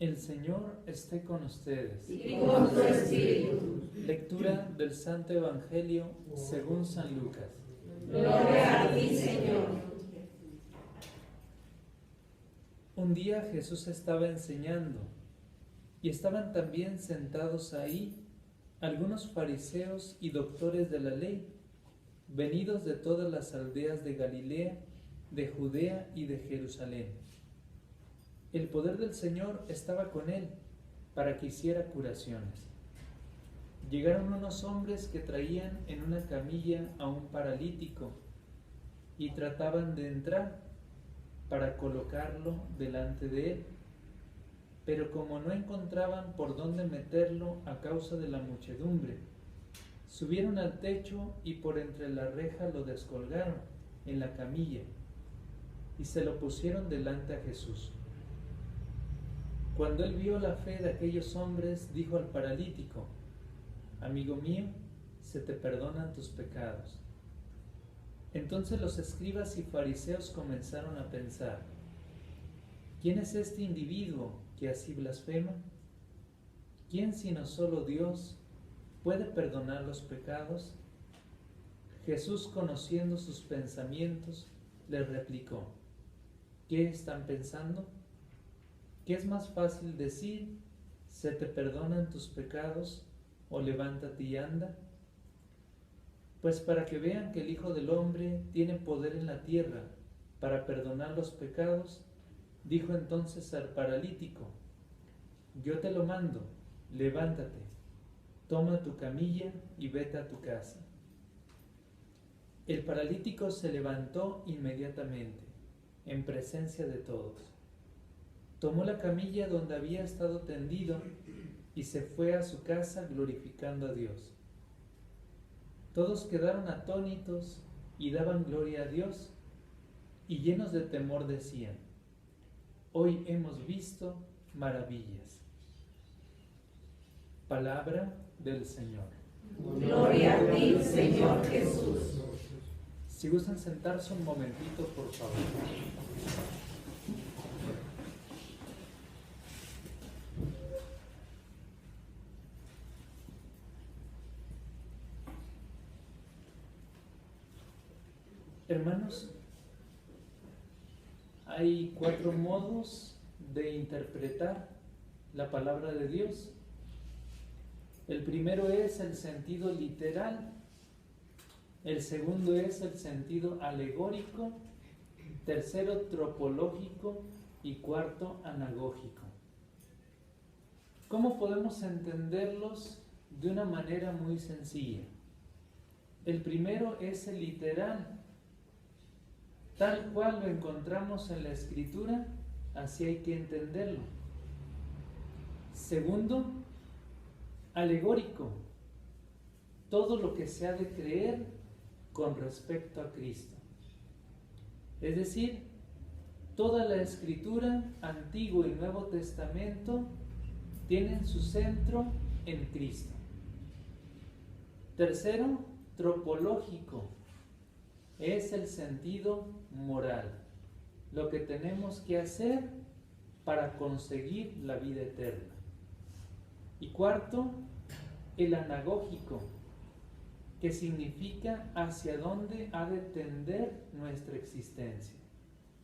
El Señor esté con ustedes. Y con tu espíritu. Lectura del Santo Evangelio según San Lucas. Gloria a ti, Señor. Un día Jesús estaba enseñando y estaban también sentados ahí algunos fariseos y doctores de la ley, venidos de todas las aldeas de Galilea, de Judea y de Jerusalén. El poder del Señor estaba con él para que hiciera curaciones. Llegaron unos hombres que traían en una camilla a un paralítico y trataban de entrar para colocarlo delante de él. Pero como no encontraban por dónde meterlo a causa de la muchedumbre, subieron al techo y por entre la reja lo descolgaron en la camilla y se lo pusieron delante a Jesús. Cuando él vio la fe de aquellos hombres, dijo al paralítico: Amigo mío, se te perdonan tus pecados. Entonces los escribas y fariseos comenzaron a pensar: ¿quién es este individuo que así blasfema? ¿Quién sino solo Dios puede perdonar los pecados? Jesús, conociendo sus pensamientos, les replicó: ¿qué están pensando? ¿Qué es más fácil decir: se te perdonan tus pecados, o levántate y anda? Pues para que vean que el Hijo del Hombre tiene poder en la tierra para perdonar los pecados, dijo entonces al paralítico: yo te lo mando, levántate, toma tu camilla y vete a tu casa. El paralítico se levantó inmediatamente, en presencia de todos. Tomó la camilla donde había estado tendido y se fue a su casa glorificando a Dios. Todos quedaron atónitos y daban gloria a Dios, y llenos de temor decían: hoy hemos visto maravillas. Palabra del Señor. Gloria a ti, Señor Jesús. Si gustan sentarse un momentito, por favor. Hermanos, hay 4 modos de interpretar la palabra de Dios. El primero es el sentido literal, el segundo es el sentido alegórico, tercero tropológico y cuarto anagógico. ¿Cómo podemos entenderlos de una manera muy sencilla? El primero es el literal. Tal cual lo encontramos en la Escritura, así hay que entenderlo. Segundo, alegórico. Todo lo que se ha de creer con respecto a Cristo. Es decir, toda la Escritura, Antiguo y Nuevo Testamento, tienen su centro en Cristo. Tercero, tropológico. Es el sentido moral, lo que tenemos que hacer para conseguir la vida eterna. Y cuarto, el anagógico, que significa hacia dónde ha de tender nuestra existencia,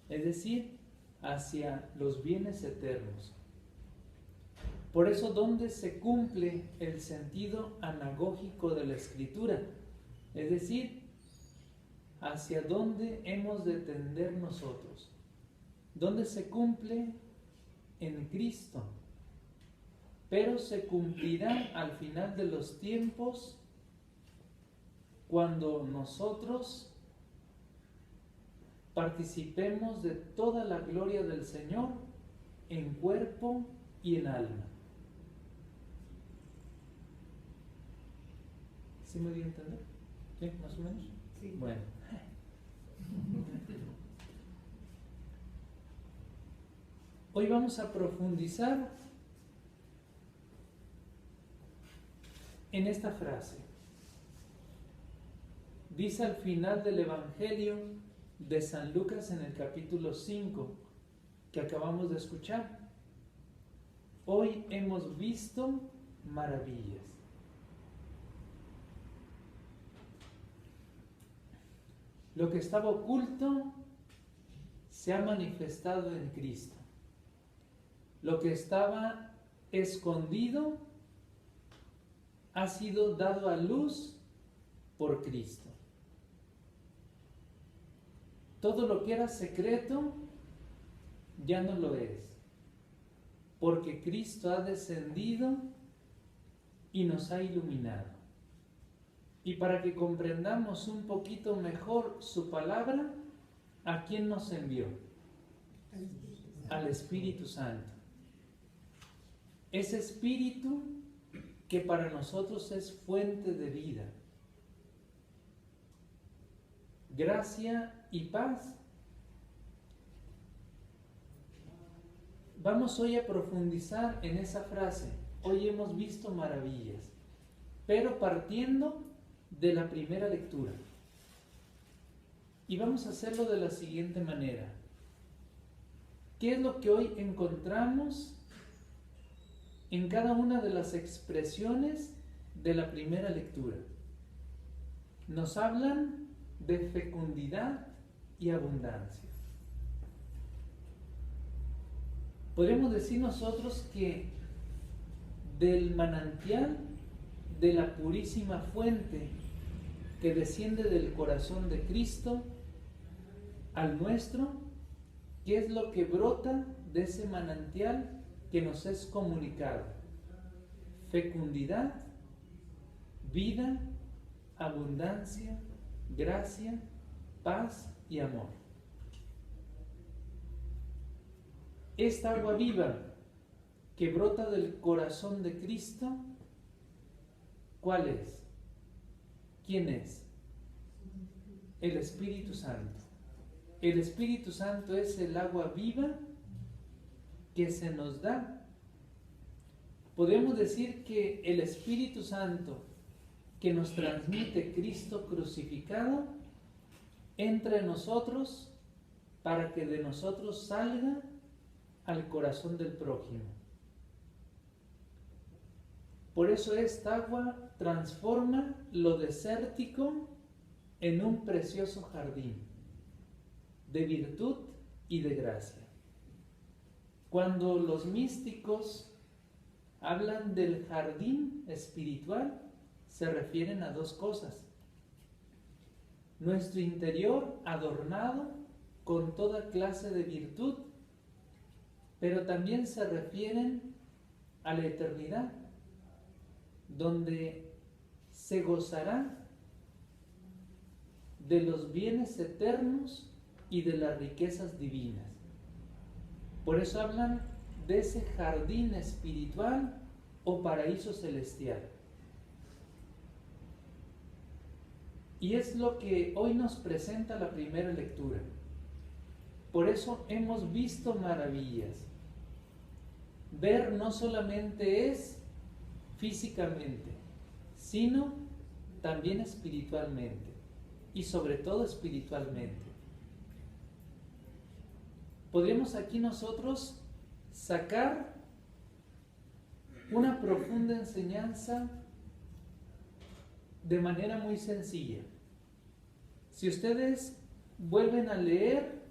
es decir, hacia los bienes eternos. Por eso, ¿dónde se cumple el sentido anagógico de la Escritura? Es decir, hacia dónde hemos de tender nosotros. ¿Dónde se cumple? En Cristo. Pero se cumplirá al final de los tiempos, cuando nosotros participemos de toda la gloria del Señor en cuerpo y en alma. ¿Sí me dio a entender? ¿Sí? ¿Más o menos? Sí. Bueno. Hoy vamos a profundizar en esta frase. Dice al final del Evangelio de San Lucas en el capítulo 5 que acabamos de escuchar: hoy hemos visto maravillas. Lo que estaba oculto se ha manifestado en Cristo. Lo que estaba escondido ha sido dado a luz por Cristo. Todo lo que era secreto ya no lo es, porque Cristo ha descendido y nos ha iluminado. Y para que comprendamos un poquito mejor su palabra, ¿a quién nos envió? Al Espíritu Santo. Ese Espíritu que para nosotros es fuente de vida, gracia y paz. Vamos hoy a profundizar en esa frase. Hoy hemos visto maravillas, pero partiendo de la primera lectura. Y vamos a hacerlo de la siguiente manera. ¿Qué es lo que hoy encontramos en cada una de las expresiones de la primera lectura? Nos hablan de fecundidad y abundancia. Podemos decir nosotros que del manantial, de la purísima fuente que desciende del corazón de Cristo al nuestro, ¿qué es lo que brota de ese manantial que nos es comunicado? Fecundidad, vida, abundancia, gracia, paz y amor. Esta agua viva que brota del corazón de Cristo, ¿cuál es? ¿Quién es? El Espíritu Santo. El Espíritu Santo es el agua viva que se nos da. Podemos decir que el Espíritu Santo que nos transmite Cristo crucificado entra en nosotros para que de nosotros salga al corazón del prójimo. Por eso esta agua transforma lo desértico en un precioso jardín de virtud y de gracia. Cuando los místicos hablan del jardín espiritual, se refieren a dos cosas: nuestro interior adornado con toda clase de virtud, pero también se refieren a la eternidad, donde se gozará de los bienes eternos y de las riquezas divinas. Por eso hablan de ese jardín espiritual o paraíso celestial. Y es lo que hoy nos presenta la primera lectura. Por eso hemos visto maravillas. Ver no solamente es físicamente, sino también espiritualmente, y sobre todo espiritualmente. Podríamos aquí nosotros sacar una profunda enseñanza de manera muy sencilla. Si ustedes vuelven a leer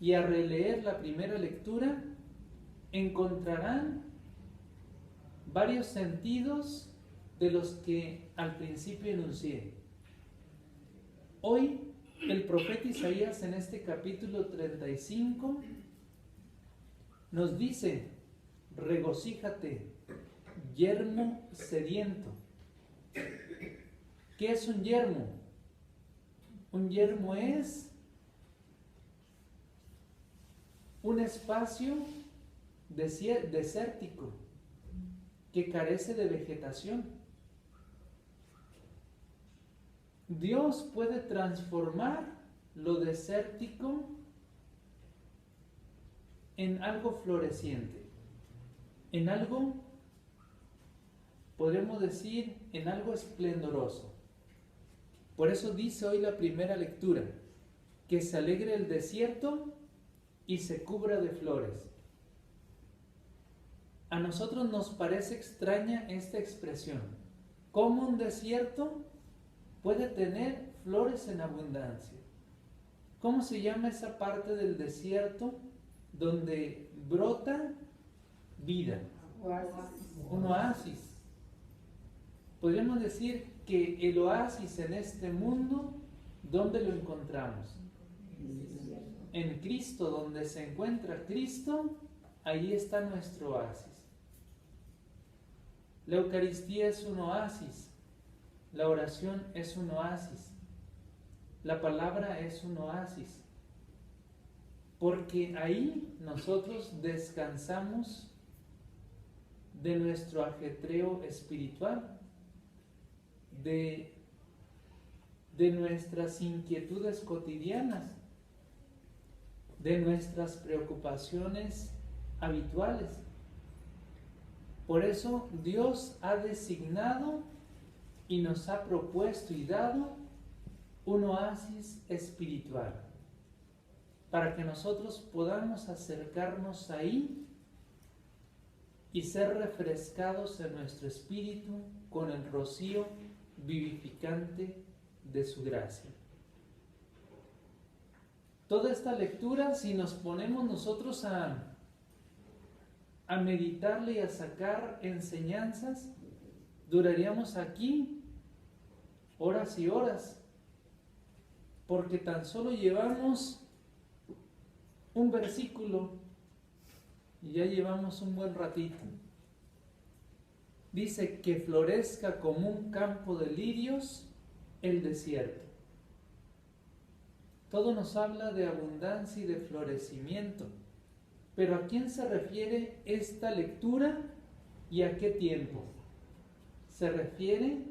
y a releer la primera lectura, encontrarán varios sentidos de los que al principio enuncié. Hoy el profeta Isaías en este capítulo 35 nos dice: regocíjate, yermo sediento. ¿Qué es un yermo? Un yermo es un espacio desértico que carece de vegetación. Dios puede transformar lo desértico en algo floreciente, en algo, podemos decir, en algo esplendoroso. Por eso dice hoy la primera lectura: que se alegre el desierto y se cubra de flores. a nosotros nos parece extraña esta expresión. ¿Cómo un desierto puede tener flores en abundancia? ¿Cómo se llama esa parte del desierto donde brota vida? Un oasis. Podríamos decir que el oasis en este mundo, ¿dónde lo encontramos? En Cristo. Donde se encuentra Cristo, ahí está nuestro oasis. La Eucaristía es un oasis, la oración es un oasis, la palabra es un oasis, porque ahí nosotros descansamos de nuestro ajetreo espiritual, de nuestras inquietudes cotidianas, de nuestras preocupaciones habituales. Por eso Dios ha designado y nos ha propuesto y dado un oasis espiritual para que nosotros podamos acercarnos ahí y ser refrescados en nuestro espíritu con el rocío vivificante de su gracia. Toda esta lectura, si nos ponemos nosotros a meditarle y a sacar enseñanzas, duraríamos aquí horas y horas, porque tan solo llevamos un versículo y ya llevamos un buen ratito. Dice que florezca como un campo de lirios el desierto. Todo nos habla de abundancia y de florecimiento. Pero ¿a quién se refiere esta lectura y a qué tiempo? Se refiere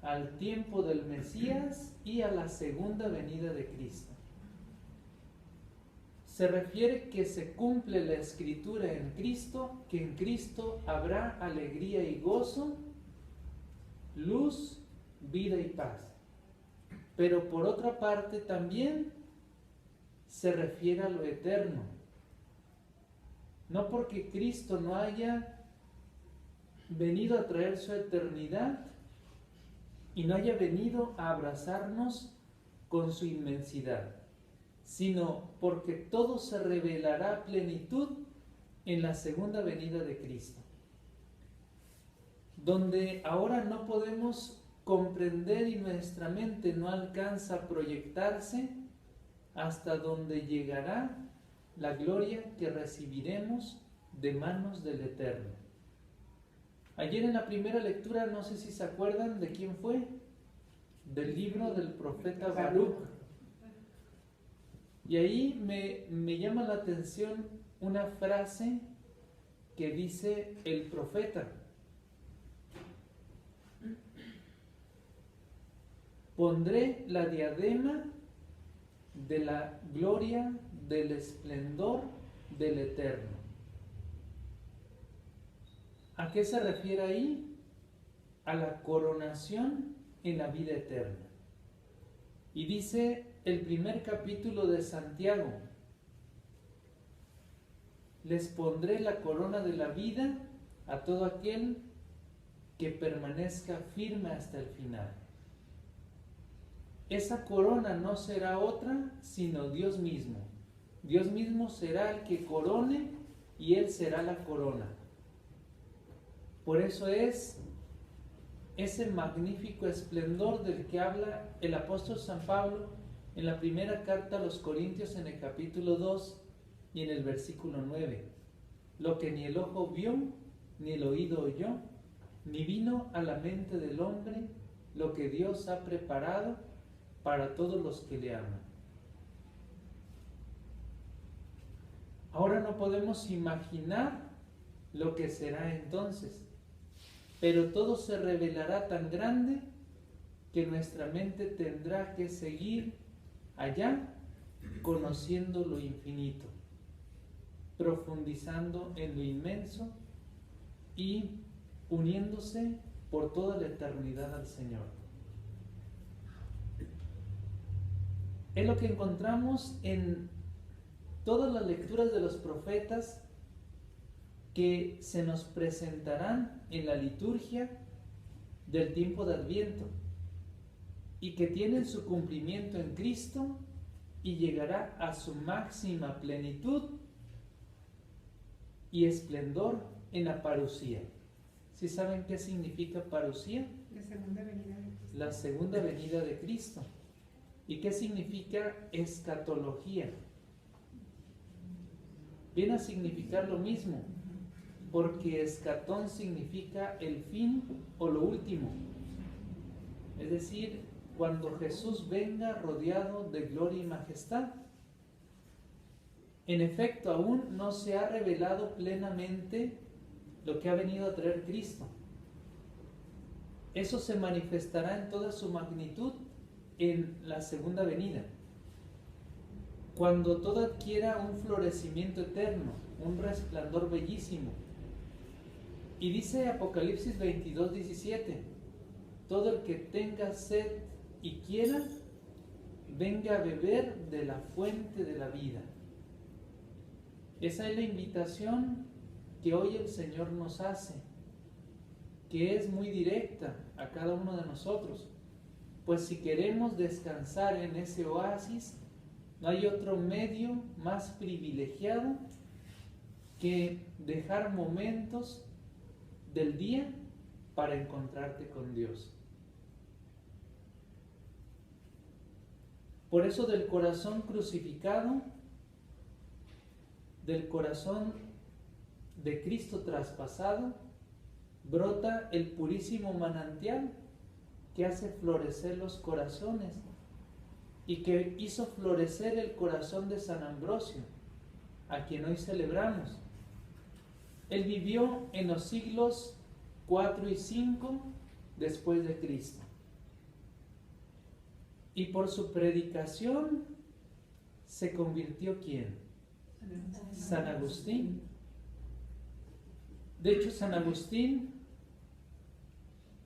al tiempo del Mesías y a la segunda venida de Cristo. Se refiere que se cumple la Escritura en Cristo, que en Cristo habrá alegría y gozo, luz, vida y paz. Pero por otra parte también se refiere a lo eterno. No porque Cristo no haya venido a traer su eternidad y no haya venido a abrazarnos con su inmensidad, sino porque todo se revelará a plenitud en la segunda venida de Cristo, donde ahora no podemos comprender y nuestra mente no alcanza a proyectarse hasta donde llegará la gloria que recibiremos de manos del Eterno. Ayer en la primera lectura, no sé si se acuerdan de quién fue, del libro del profeta Baruch. Y ahí me llama la atención una frase que dice el profeta. Pondré la diadema de la gloria del esplendor del Eterno. ¿A qué se refiere ahí? A la coronación en la vida eterna. Y dice el primer capítulo de Santiago: les pondré la corona de la vida a todo aquel que permanezca firme hasta el final. Esa corona no será otra sino Dios mismo. Dios mismo será el que corone y Él será la corona. Por eso es ese magnífico esplendor del que habla el apóstol San Pablo en la primera carta a los Corintios, en el capítulo 2 y en el versículo 9. Lo que ni el ojo vio, ni el oído oyó, ni vino a la mente del hombre, lo que Dios ha preparado para todos los que le aman. Ahora no podemos imaginar lo que será entonces, pero todo se revelará tan grande que nuestra mente tendrá que seguir allá conociendo lo infinito, profundizando en lo inmenso y uniéndose por toda la eternidad al Señor. Es lo que encontramos en todas las lecturas de los profetas, que se nos presentarán en la liturgia del tiempo de Adviento y que tienen su cumplimiento en Cristo y llegará a su máxima plenitud y esplendor en la parusía. ¿Sí saben qué significa parusía? La segunda venida de Cristo. La segunda venida de Cristo. ¿Y qué significa escatología? Viene a significar lo mismo, porque escatón significa el fin o lo último. Es decir, cuando Jesús venga rodeado de gloria y majestad. En efecto, aún no se ha revelado plenamente lo que ha venido a traer Cristo. Eso se manifestará en toda su magnitud en la segunda venida, cuando todo adquiera un florecimiento eterno, un resplandor bellísimo. Y dice Apocalipsis 22:17, todo el que tenga sed y quiera, venga a beber de la fuente de la vida. Esa es la invitación que hoy el Señor nos hace, que es muy directa a cada uno de nosotros. Pues si queremos descansar en ese oasis, no hay otro medio más privilegiado que dejar momentos del día para encontrarte con Dios. Por eso del corazón crucificado, del corazón de Cristo traspasado, brota el purísimo manantial que hace florecer los corazones y que hizo florecer el corazón de San Ambrosio, a quien hoy celebramos. Él vivió en los siglos 4 y 5 después de Cristo. Y por su predicación se convirtió ¿quién? San Agustín. De hecho, San Agustín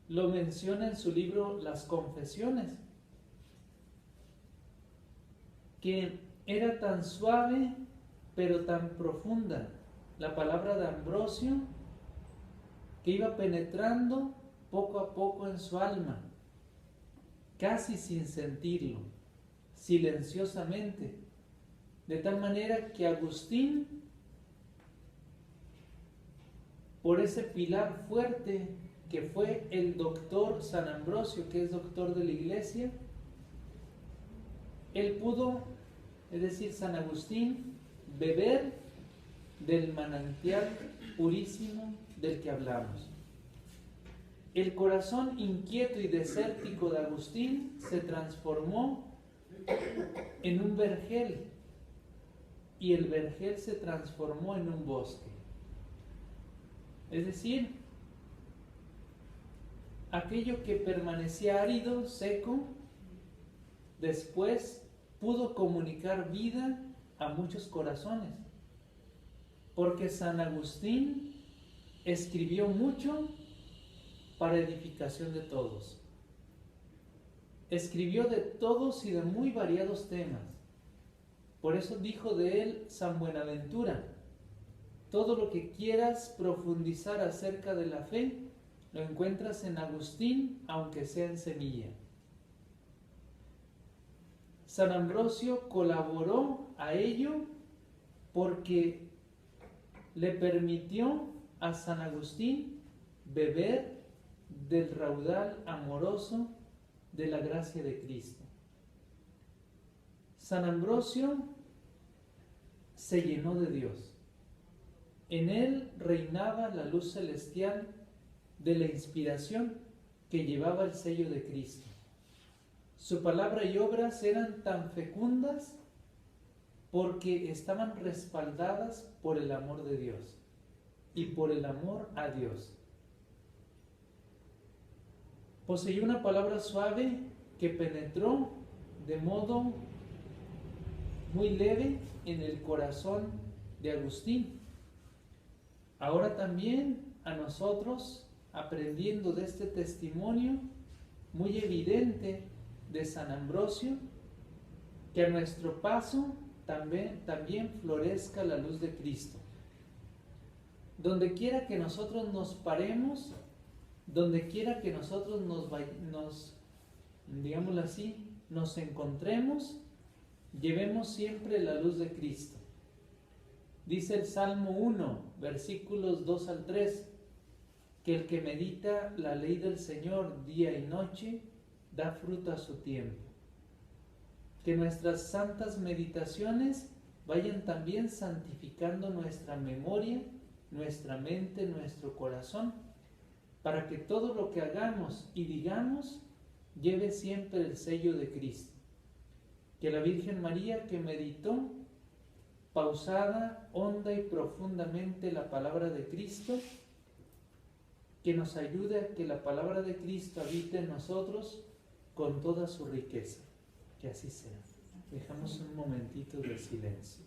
lo menciona en su libro Las Confesiones, que era tan suave pero tan profunda la palabra de Ambrosio, que iba penetrando poco a poco en su alma, casi sin sentirlo, silenciosamente, de tal manera que Agustín, por ese pilar fuerte que fue el doctor San Ambrosio, que es doctor de la Iglesia, él pudo, es decir, San Agustín, beber del manantial purísimo del que hablamos. El corazón inquieto y desértico de Agustín se transformó en un vergel, y el vergel se transformó en un bosque. Es decir, aquello que permanecía árido, seco, después pudo comunicar vida a muchos corazones, porque San Agustín escribió mucho para edificación de todos. Escribió de todos y de muy variados temas. Por eso dijo de él San Buenaventura: todo lo que quieras profundizar acerca de la fe, lo encuentras en Agustín, aunque sea en semilla. San Ambrosio colaboró a ello porque le permitió a San Agustín beber del raudal amoroso de la gracia de Cristo. San Ambrosio se llenó de Dios. En él reinaba la luz celestial de la inspiración que llevaba el sello de Cristo. Su palabra y obras eran tan fecundas porque estaban respaldadas por el amor de Dios y por el amor a Dios. Poseía una palabra suave que penetró de modo muy leve en el corazón de Agustín. Ahora también a nosotros, aprendiendo de este testimonio muy evidente de San Ambrosio, que a nuestro paso también florezca la luz de Cristo. donde quiera que nosotros nos paremos, donde quiera que nosotros digámoslo así, nos encontremos, llevemos siempre la luz de Cristo. Dice el Salmo 1, versículos 2 al 3, que el que medita la ley del Señor día y noche, da fruto a su tiempo. Que nuestras santas meditaciones vayan también santificando nuestra memoria, nuestra mente, nuestro corazón, para que todo lo que hagamos y digamos lleve siempre el sello de Cristo. Que la Virgen María, que meditó pausada, honda y profundamente la palabra de Cristo, que nos ayude a que la palabra de Cristo habite en nosotros con toda su riqueza. Que así sea. Dejamos un momentito de silencio.